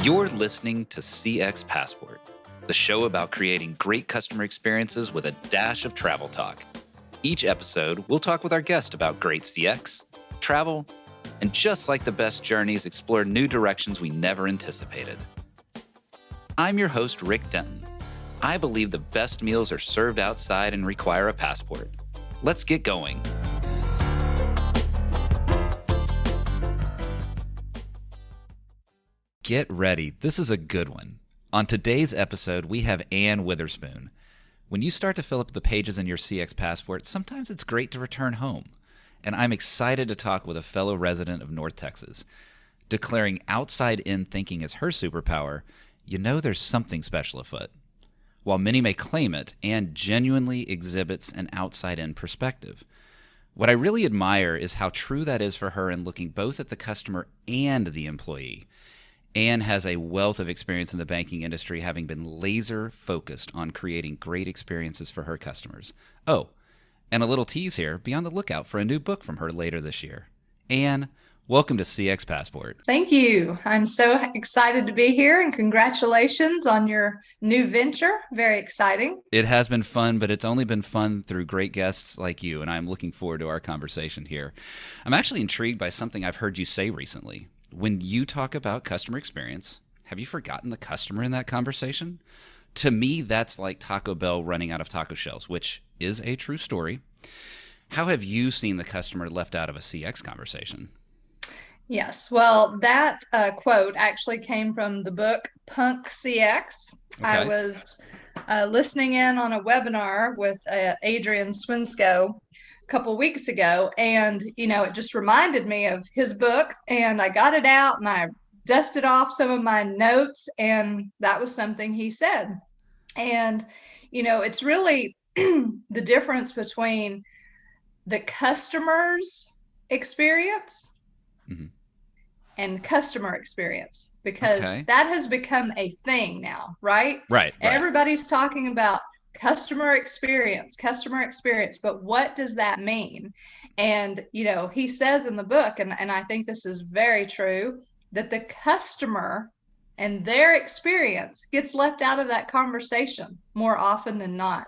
You're listening to CX Passport, the show about creating great customer experiences with a dash of travel talk. Each episode, we'll talk with our guest about great CX, travel, and just like the best journeys, explore new directions we never anticipated. I'm your host, Rick Denton. I believe the best meals are served outside and require a passport. Let's get going. Get ready. This is a good one. On today's episode, we have Anne Witherspoon. When you start to fill up the pages in your CX Passport, sometimes it's great to return home. And I'm excited to talk with a fellow resident of North Texas. Declaring outside-in thinking as her superpower, you know there's something special afoot. While many may claim it, Anne genuinely exhibits an outside-in perspective. What I really admire is how true that is for her in looking both at the customer and the employee. Anne has a wealth of experience in the banking industry, having been laser focused on creating great experiences for her customers. Oh, and a little tease here, be on the lookout for a new book from her later this year. Anne, welcome to CX Passport. Thank you. I'm so excited to be here, and congratulations on your new venture. Very exciting. It has been fun, but it's only been fun through great guests like you, and I'm looking forward to our conversation here. I'm actually intrigued by something I've heard you say recently. When you talk about customer experience, have you forgotten the customer in that conversation? To me, that's like Taco Bell running out of taco shells, which is a true story. How have you seen the customer left out of a CX conversation? Yes. Well, that quote actually came from the book Punk CX. Okay. I was listening in on a webinar with Adrian Swinsko couple weeks ago, and it just reminded me of his book, and I got it out and I dusted off some of my notes, and that was something he said. And it's really the difference between the customer's experience and customer experience, because that has become a thing now, right? Right. Everybody's talking about customer experience, but what does that mean? And he says in the book, and I think this is very true, that the customer and their experience gets left out of that conversation more often than not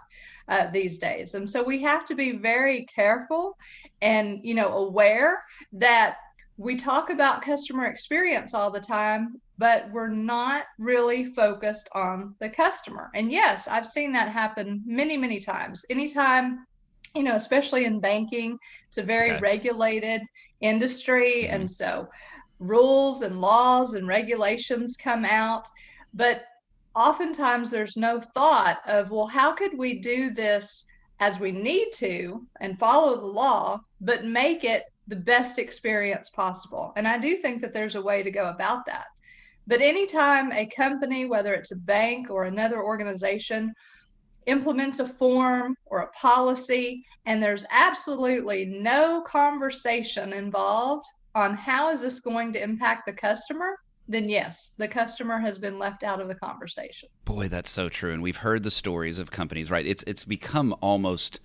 these days. And so we have to be very careful and aware that we talk about customer experience all the time, but we're not really focused on the customer. And yes, I've seen that happen many, many times. Anytime, especially in banking, it's a very regulated industry. And so rules and laws and regulations come out, but oftentimes there's no thought of, well, how could we do this as we need to and follow the law, but make it the best experience possible? And I do think that there's a way to go about that. But anytime a company, whether it's a bank or another organization, implements a form or a policy, and there's absolutely no conversation involved on how is this going to impact the customer, then yes, the customer has been left out of the conversation. Boy, that's so true. And we've heard the stories of companies, right? It's become almost,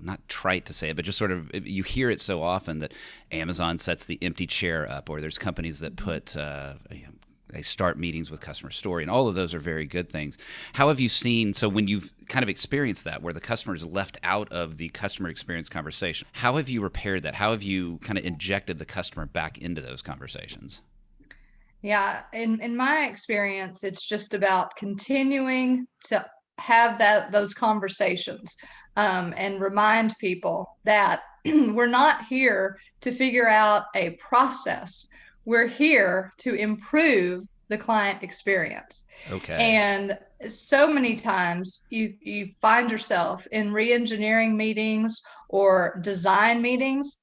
not trite to say it, but just sort of, you hear it so often that Amazon sets the empty chair up, or there's companies that put, they start meetings with customer story, and all of those are very good things. How have you seen, so when you've kind of experienced that, where the customer is left out of the customer experience conversation, how have you repaired that? How have you kind of injected the customer back into those conversations? Yeah, in my experience, it's just about continuing to have those conversations and remind people that we're not here to figure out a process. We're here to improve the client experience. Okay. And so many times you find yourself in re-engineering meetings or design meetings,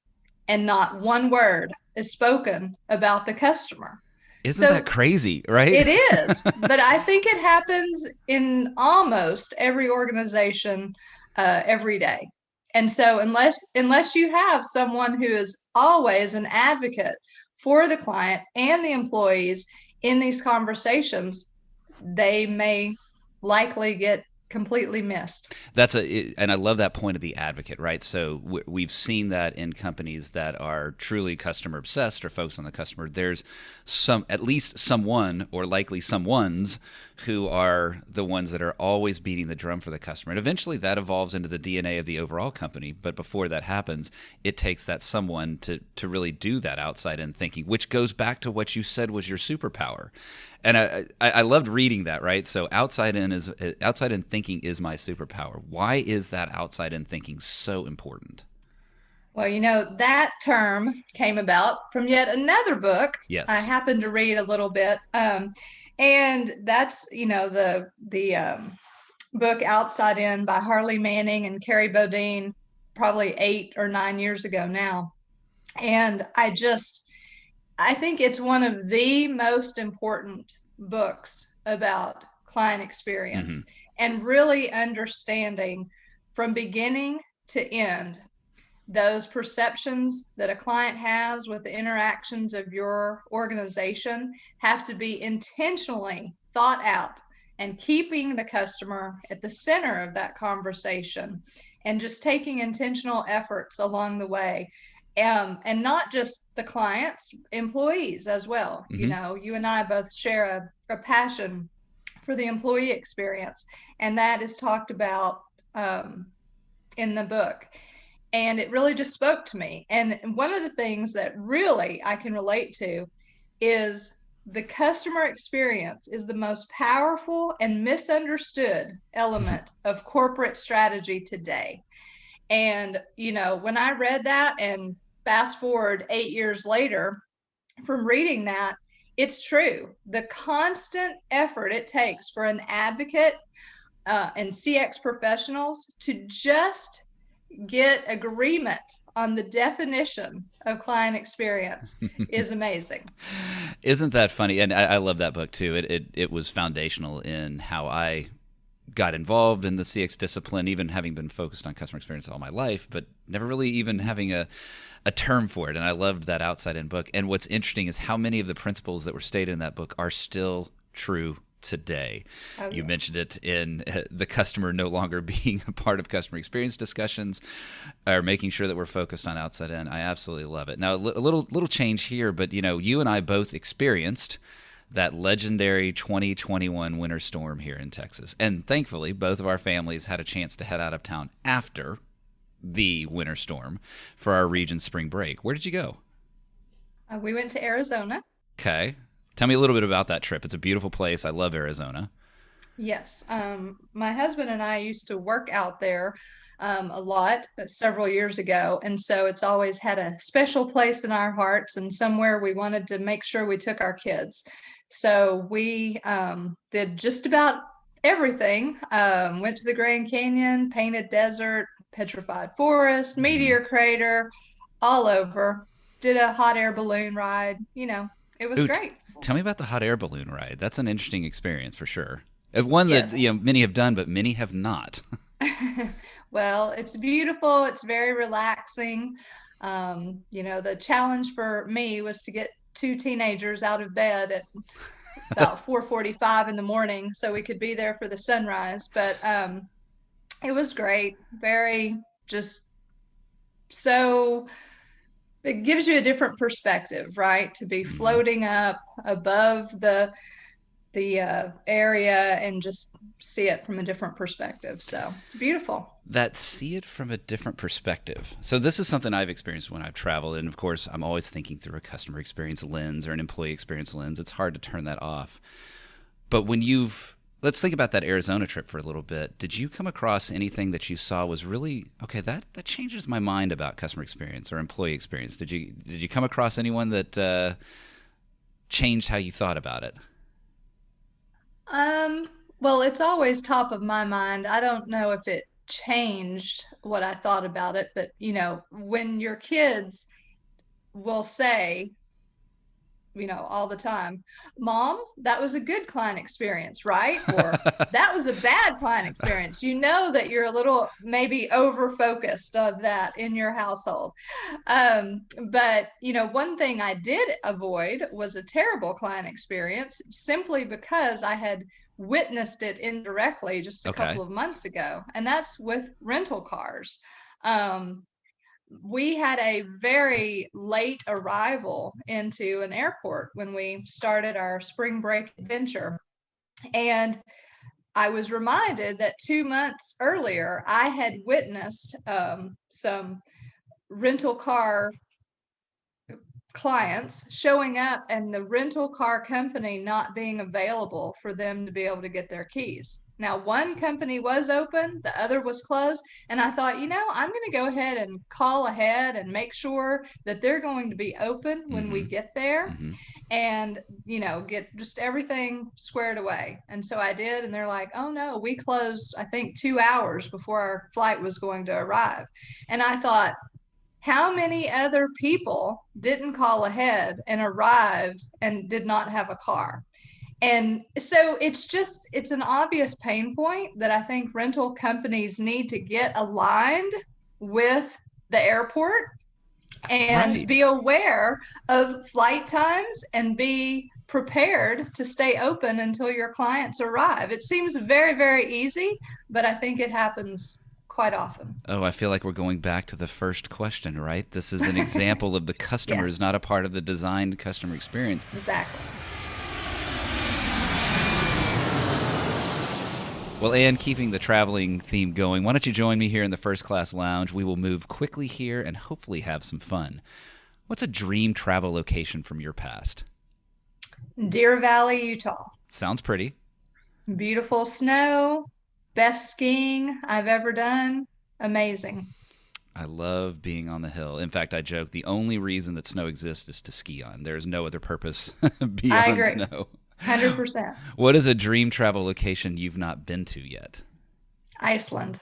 and not one word is spoken about the customer. Isn't that crazy, right? It is, but I think it happens in almost every organization every day. And so unless you have someone who is always an advocate for the client and the employees in these conversations, they may likely get completely missed. And I love that point of the advocate, right? So we've seen that in companies that are truly customer obsessed or focused on the customer. There's at least someone, or likely someones, who are the ones that are always beating the drum for the customer. And eventually that evolves into the DNA of the overall company. But before that happens, it takes that someone to really do that outside in thinking, which goes back to what you said was your superpower. And I loved reading that, right? So outside in thinking is my superpower. Why is that outside in thinking so important? Well, that term came about from yet another book I Yes. happened to read a little bit. And that's, the book Outside In by Harley Manning and Carrie Bodine, probably 8 or 9 years ago now. And I think it's one of the most important books about client experience Mm-hmm. and really understanding from beginning to end those perceptions that a client has with the interactions of your organization have to be intentionally thought out, and keeping the customer at the center of that conversation and just taking intentional efforts along the way. And not just the clients, employees as well. Mm-hmm. You and I both share a passion for the employee experience, and that is talked about in the book. And it really just spoke to me. And one of the things that really I can relate to is the customer experience is the most powerful and misunderstood element of corporate strategy today. And, when I read that and fast forward 8 years later from reading that, it's true. The constant effort it takes for an advocate and CX professionals to just get agreement on the definition of client experience is amazing. Isn't that funny? And I love that book too. It was foundational in how I got involved in the CX discipline, even having been focused on customer experience all my life, but never really even having a term for it. And I loved that outside in book. And what's interesting is how many of the principles that were stated in that book are still true today. Oh, You yes. mentioned it in the customer no longer being a part of customer experience discussions, or making sure that we're focused on outside in. I absolutely love it. Now, a little change here, but you and I both experienced that legendary 2021 winter storm here in Texas. And thankfully, both of our families had a chance to head out of town after the winter storm for our region's spring break. Where did you go? We went to Arizona. Okay. Tell me a little bit about that trip. It's a beautiful place. I love Arizona. Yes. My husband and I used to work out there a lot several years ago. And so it's always had a special place in our hearts and somewhere we wanted to make sure we took our kids. So we did just about everything. Went to the Grand Canyon, Painted Desert, Petrified Forest, Mm-hmm. Meteor Crater, all over. Did a hot air balloon ride. It was Ooh, great. tell me about the hot air balloon ride. That's an interesting experience for sure. One that Yes. many have done, but many have not. Well, it's beautiful. It's very relaxing. The challenge for me was to get two teenagers out of bed at about 4:45 in the morning so we could be there for the sunrise. But it was great. Very just so it gives you a different perspective, right? To be Mhm. floating up above the area and just see it from a different perspective. So it's beautiful. That see it from a different perspective. So this is something I've experienced when I've traveled, and of course, I'm always thinking through a customer experience lens or an employee experience lens. It's hard to turn that off. But let's think about that Arizona trip for a little bit. Did you come across anything that you saw was really okay? That changes my mind about customer experience or employee experience. Did you come across anyone that changed how you thought about it? Um, well, it's always top of my mind. I don't know if it changed what I thought about it, but when your kids will say, all the time, Mom, that was a good client experience, right? Or that was a bad client experience. You know that you're a little maybe over focused of that in your household. But one thing I did avoid was a terrible client experience simply because I had witnessed it indirectly just a Okay. couple of months ago, and that's with rental cars. Um, we had a very late arrival into an airport when we started our spring break adventure. And I was reminded that 2 months earlier, I had witnessed some rental car clients showing up and the rental car company not being available for them to be able to get their keys. Now, one company was open, the other was closed. And I thought, I'm going to go ahead and call ahead and make sure that they're going to be open when we get there Mm-hmm. and, get just everything squared away. And so I did. And they're like, oh no, we closed, I think, 2 hours before our flight was going to arrive. And I thought, how many other people didn't call ahead and arrived and did not have a car? And so it's an obvious pain point that I think rental companies need to get aligned with the airport and Right. be aware of flight times and be prepared to stay open until your clients arrive. It seems very, very easy, but I think it happens quite often. Oh, I feel like we're going back to the first question, right? This is an example of the customer is Yes, not a part of the designed customer experience. exactly. Well, Anne, keeping the traveling theme going, why don't you join me here in the first class lounge? We will move quickly here and hopefully have some fun. What's a dream travel location from your past? Deer Valley, Utah. Sounds pretty. Beautiful snow, best skiing I've ever done. Amazing. I love being on the hill. In fact, I joke the only reason that snow exists is to ski on. There's no other purpose I beyond agree. snow. 100%. What is a dream travel location you've not been to yet? Iceland.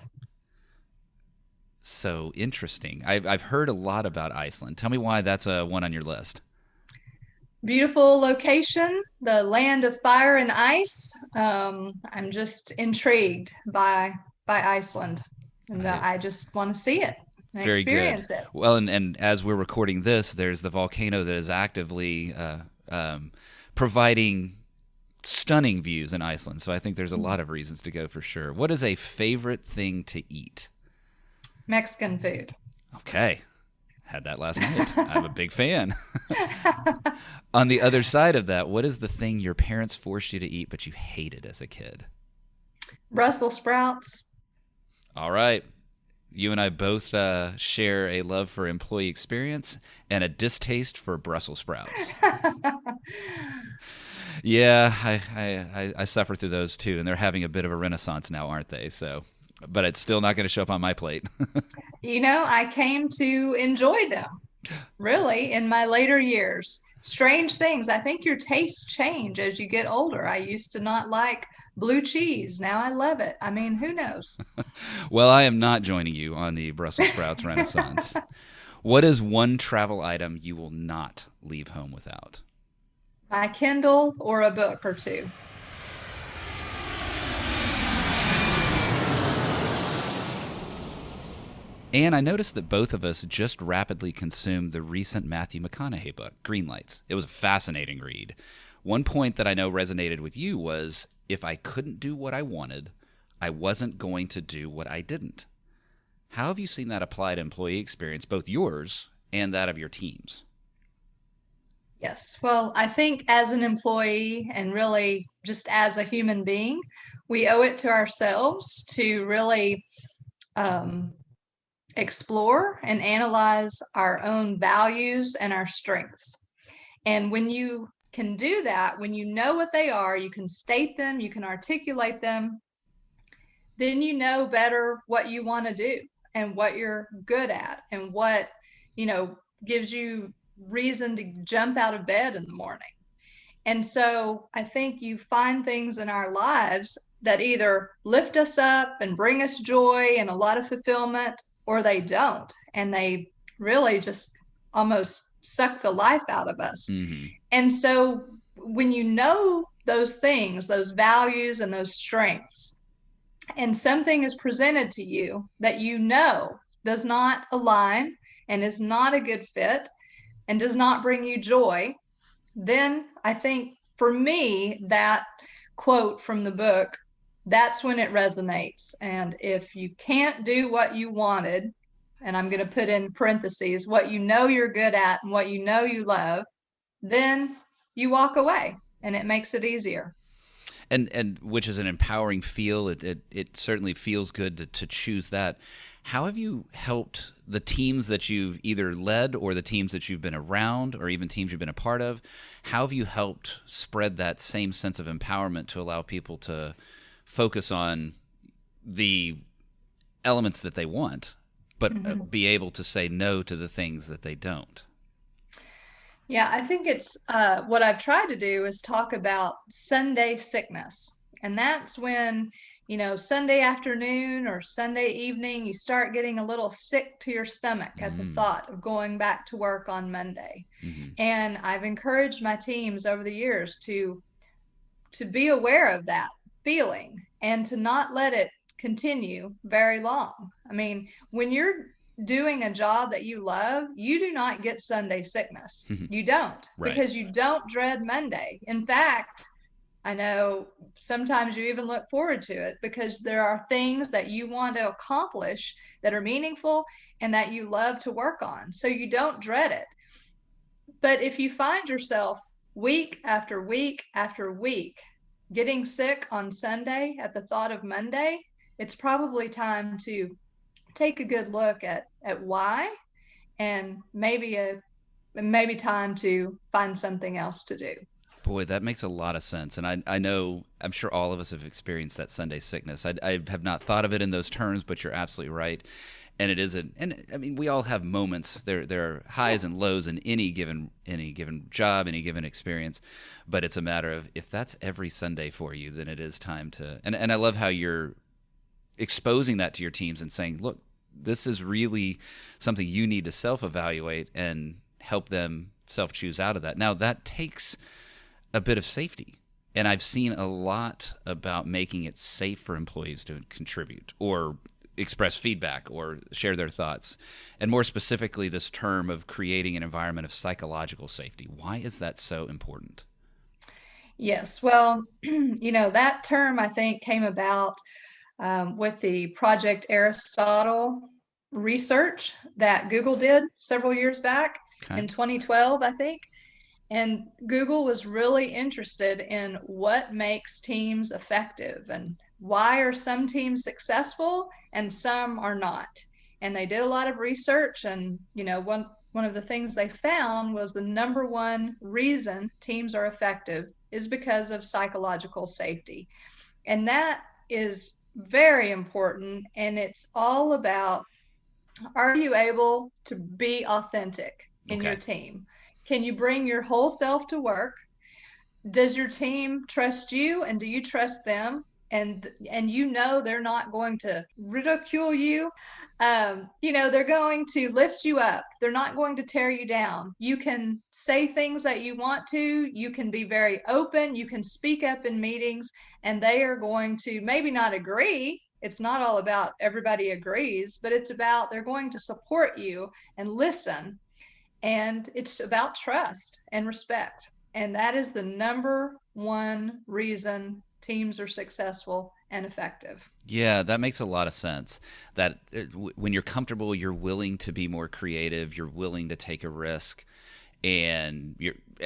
So interesting. I've heard a lot about Iceland. Tell me why that's a one on your list. Beautiful location, the land of fire and ice. I'm just intrigued by Iceland, and I, I just want to see it and Very good. experience it. Well, and as we're recording this, there's the volcano that is actively providing stunning views in Iceland. So I think there's a lot of reasons to go for sure. What is a favorite thing to eat? Mexican food. Okay. Had that last night. I'm a big fan. On the other side of that, what is the thing your parents forced you to eat but you hated as a kid? Brussels sprouts. All right. You and I both share a love for employee experience and a distaste for Brussels sprouts. Yeah, I suffer through those too, and they're having a bit of a renaissance now, aren't they? So, but it's still not going to show up on my plate. I came to enjoy them really in my later years. Strange things. I think your tastes change as you get older. I used to not like blue cheese. Now I love it. I mean, who knows? Well, I am not joining you on the Brussels sprouts renaissance. What is one travel item you will not leave home without? My Kindle or a book or two. And I noticed that both of us just rapidly consumed the recent Matthew McConaughey book, Greenlights. It was a fascinating read. One point that I know resonated with you was if I couldn't do what I wanted, I wasn't going to do what I didn't. How have you seen that apply to employee experience, both yours and that of your teams? Yes. Well, I think as an employee and really just as a human being, we owe it to ourselves to really um, explore and analyze our own values and our strengths. And when you can do that, when you know what they are, you can state them, you can articulate them, then you know better what you want to do and what you're good at and what, gives you reason to jump out of bed in the morning. And so I think you find things in our lives that either lift us up and bring us joy and a lot of fulfillment, or they don't. And they really just almost suck the life out of us. Mm-hmm. And so when you know those things, those values and those strengths, and something is presented to you that does not align and is not a good fit and does not bring you joy, then I think for me, that quote from the book, that's when it resonates. And if you can't do what you wanted, and I'm going to put in parentheses, what you know you're good at and what you know you love, then you walk away and it makes it easier. And which is an empowering feel. It certainly feels good to choose that. How have you helped the teams that you've either led or the teams that you've been around or even teams you've been a part of? How have you helped spread that same sense of empowerment to allow people to focus on the elements that they want, but be able to say no to the things that they don't? Yeah, I think it's what I've tried to do is talk about Sunday sickness. And that's when, Sunday afternoon or Sunday evening, you start getting a little sick to your stomach at the thought of going back to work on Monday. Mm-hmm. And I've encouraged my teams over the years to be aware of that feeling and to not let it continue very long. I mean, when you're doing a job that you love, you do not get Sunday sickness. You don't, Right. because you don't dread Monday. In fact, I know sometimes you even look forward to it because there are things that you want to accomplish that are meaningful and that you love to work on. So you don't dread it. But if you find yourself week after week after week getting sick on Sunday at the thought of Monday, it's probably time to take a good look at why, and maybe time to find something else to do. Boy, that makes a lot of sense. And I know, I'm sure all of us have experienced that Sunday sickness. I have not thought of it in those terms, but you're absolutely right. And it isn't, and I mean, we all have moments. There are highs and lows in any given job, any given experience. But it's a matter of if that's every Sunday for you, then it is time to. And I love how you're exposing that to your teams and saying, look, this is really something you need to self-evaluate and help them self-choose out of that. Now, that takes a bit of safety. And I've seen a lot about making it safe for employees to contribute or express feedback or share their thoughts. And more specifically, this term of creating an environment of psychological safety. Why is that so important? Yes, well, that term I think came about with the Project Aristotle research that Google did several years back Okay. in 2012, I think. And Google was really interested in what makes teams effective and why are some teams successful and some are not. And they did a lot of research, and one of the things they found was the number one reason teams are effective is because of psychological safety. And that is very important. And it's all about, are you able to be authentic in your Okay. team? Can you bring your whole self to work? Does your team trust you, and do you trust them? And they're not going to ridicule you. They're going to lift you up. They're not going to tear you down. You can say things that you want to. You can be very open. You can speak up in meetings, and they are going to maybe not agree. It's not all about everybody agrees, but it's about they're going to support you and listen. And it's about trust and respect. And that is the number one reason teams are successful and effective. Yeah, that makes a lot of sense. That when you're comfortable, you're willing to be more creative, you're willing to take a risk, and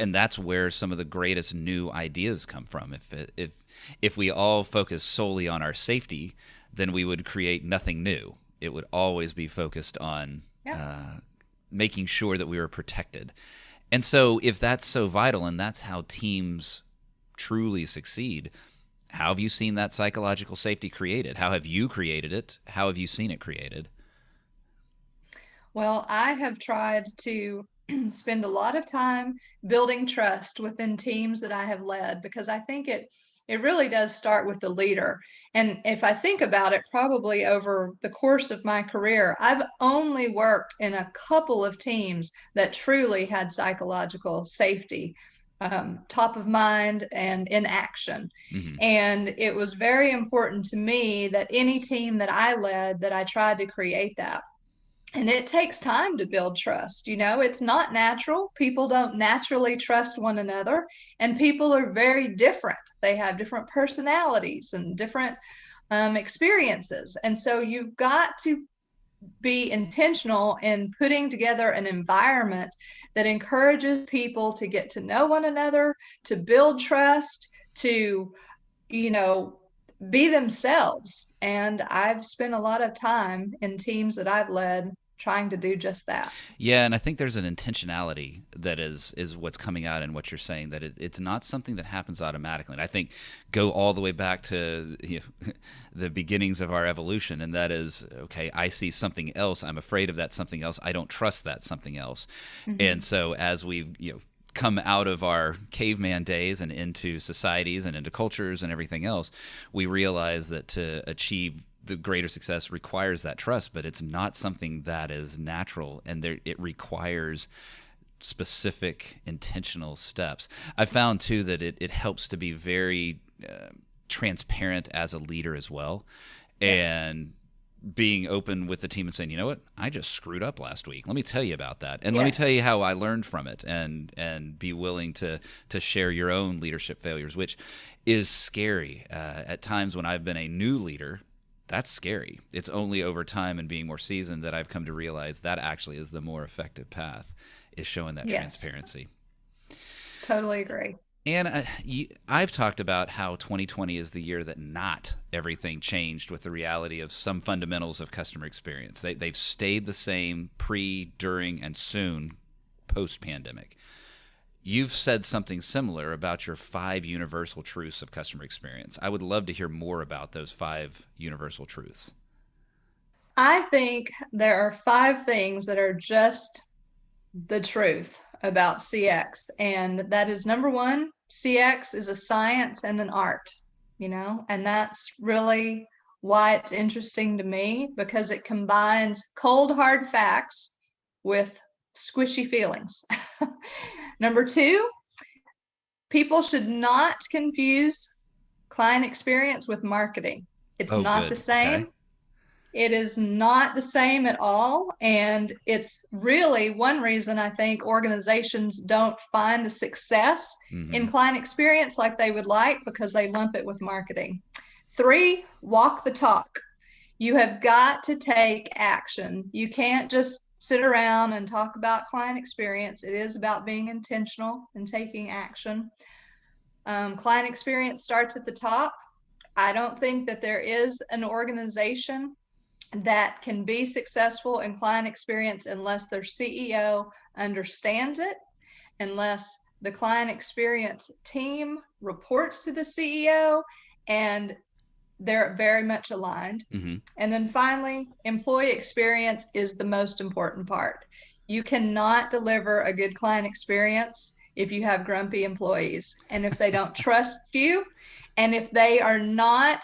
that's where some of the greatest new ideas come from. If we all focus solely on our safety, then we would create nothing new. It would always be focused on making sure that we were protected. And so if that's so vital and that's how teams truly succeed, how have you seen that psychological safety created? How have you created it? How have you seen it created? Well, I have tried to spend a lot of time building trust within teams that I have led, because I think it really does start with the leader. And if I think about it, probably over the course of my career, I've only worked in a couple of teams that truly had psychological safety top of mind and in action. Mm-hmm. And it was very important to me that any team that I led, that I tried to create that. And it takes time to build trust. It's not natural. People don't naturally trust one another, and people are very different. They have different personalities and different experiences. And so you've got to be intentional in putting together an environment that encourages people to get to know one another, to build trust, to, you know, be themselves. And I've spent a lot of time in teams that I've led trying to do just that. Yeah, and I think there's an intentionality that is what's coming out in what you're saying, that it's not something that happens automatically. And I think go all the way back to the beginnings of our evolution, and that is, okay, I see something else, I'm afraid of that something else, I don't trust that something else. And so as we've come out of our caveman days and into societies and into cultures and everything else, we realize that to achieve the greater success requires that trust, but it's not something that is natural, and it requires specific intentional steps. I found too that it helps to be very transparent as a leader as well, Yes. and being open with the team and saying, you know what, I just screwed up last week. Let me tell you about that, and let me tell Yes. you how I learned from it, and be willing to share your own leadership failures, which is scary at times when I've been a new leader. That's scary. It's only over time and being more seasoned that I've come to realize that actually is the more effective path, is showing that Yes. transparency. Totally agree. And I've talked about how 2020 is the year that not everything changed with the reality of some fundamentals of customer experience. They've stayed the same pre, during, and soon post-pandemic. You've said something similar about your 5 universal truths of customer experience. I would love to hear more about those 5 universal truths. I think there are 5 things that are just the truth about CX. And that is number one, CX is a science and an art, and that's really why it's interesting to me, because it combines cold, hard facts with squishy feelings. Number two, people should not confuse client experience with marketing. It's Oh, not the good. Okay. same. It is not the same at all. And it's really one reason I think organizations don't find the success Hmm. in client experience like they would like, because they lump it with marketing. 3, walk the talk. You have got to take action. You can't just sit around and talk about client experience. It is about being intentional and taking action. Client experience starts at the top. I don't think that there is an organization that can be successful in client experience unless their CEO understands it, unless the client experience team reports to the CEO and they're very much aligned. Hmm. And then finally, employee experience is the most important part. You cannot deliver a good client experience if you have grumpy employees and if they don't trust you, and if they are not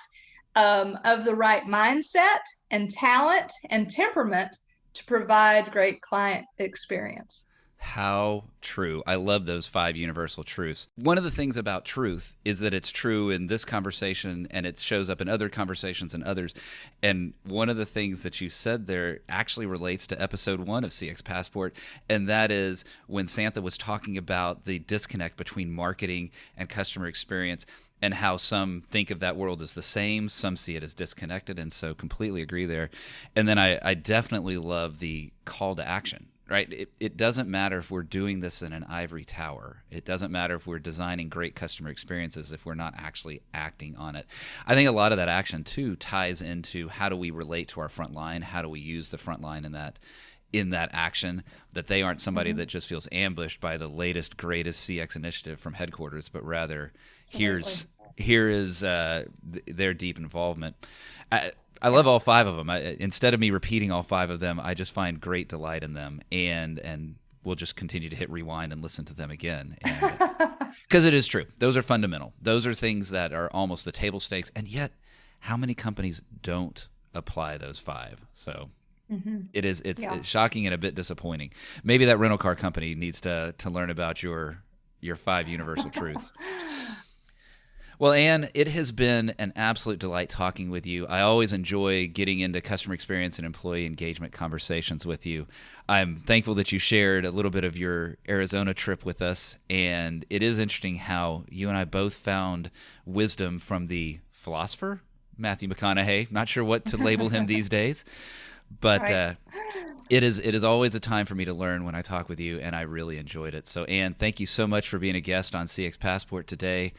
of the right mindset and talent and temperament to provide great client experience. How true. I love those 5 universal truths. One of the things about truth is that it's true in this conversation, and it shows up in other conversations and others. And one of the things that you said there actually relates to episode 1 of CX Passport, and that is when Santha was talking about the disconnect between marketing and customer experience, and how some think of that world as the same, some see it as disconnected, and so completely agree there. And then I definitely love the call to action, right? It doesn't matter if we're doing this in an ivory tower. It doesn't matter if we're designing great customer experiences if we're not actually acting on it. I think a lot of that action, too, ties into how do we relate to our front line? How do we use the front line in that action, that they aren't somebody that just feels ambushed by the latest, greatest CX initiative from headquarters, but rather Absolutely. here is their deep involvement. I love all 5 of them. Instead of me repeating all 5 of them, I just find great delight in them, and we'll just continue to hit rewind and listen to them again. Because it is true. Those are fundamental. Those are things that are almost the table stakes, and yet how many companies don't apply those 5? So it's shocking and a bit disappointing. Maybe that rental car company needs to learn about your 5 universal truths. Well, Anne, it has been an absolute delight talking with you. I always enjoy getting into customer experience and employee engagement conversations with you. I'm thankful that you shared a little bit of your Arizona trip with us, and it is interesting how you and I both found wisdom from the philosopher, Matthew McConaughey. Not sure what to label him these days, but Right. it is always a time for me to learn when I talk with you, and I really enjoyed it. So, Anne, thank you so much for being a guest on CX Passport today.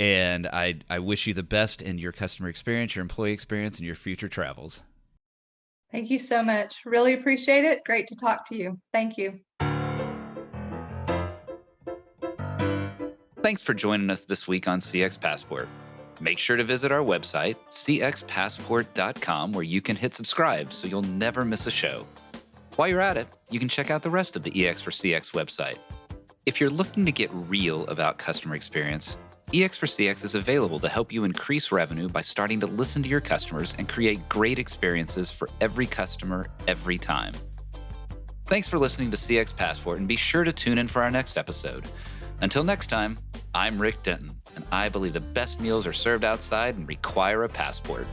And I wish you the best in your customer experience, your employee experience, and your future travels. Thank you so much. Really appreciate it. Great to talk to you. Thank you. Thanks for joining us this week on CX Passport. Make sure to visit our website, cxpassport.com, where you can hit subscribe so you'll never miss a show. While you're at it, you can check out the rest of the EX for CX website. If you're looking to get real about customer experience, EX for CX is available to help you increase revenue by starting to listen to your customers and create great experiences for every customer, every time. Thanks for listening to CX Passport, and be sure to tune in for our next episode. Until next time, I'm Rick Denton, and I believe the best meals are served outside and require a passport.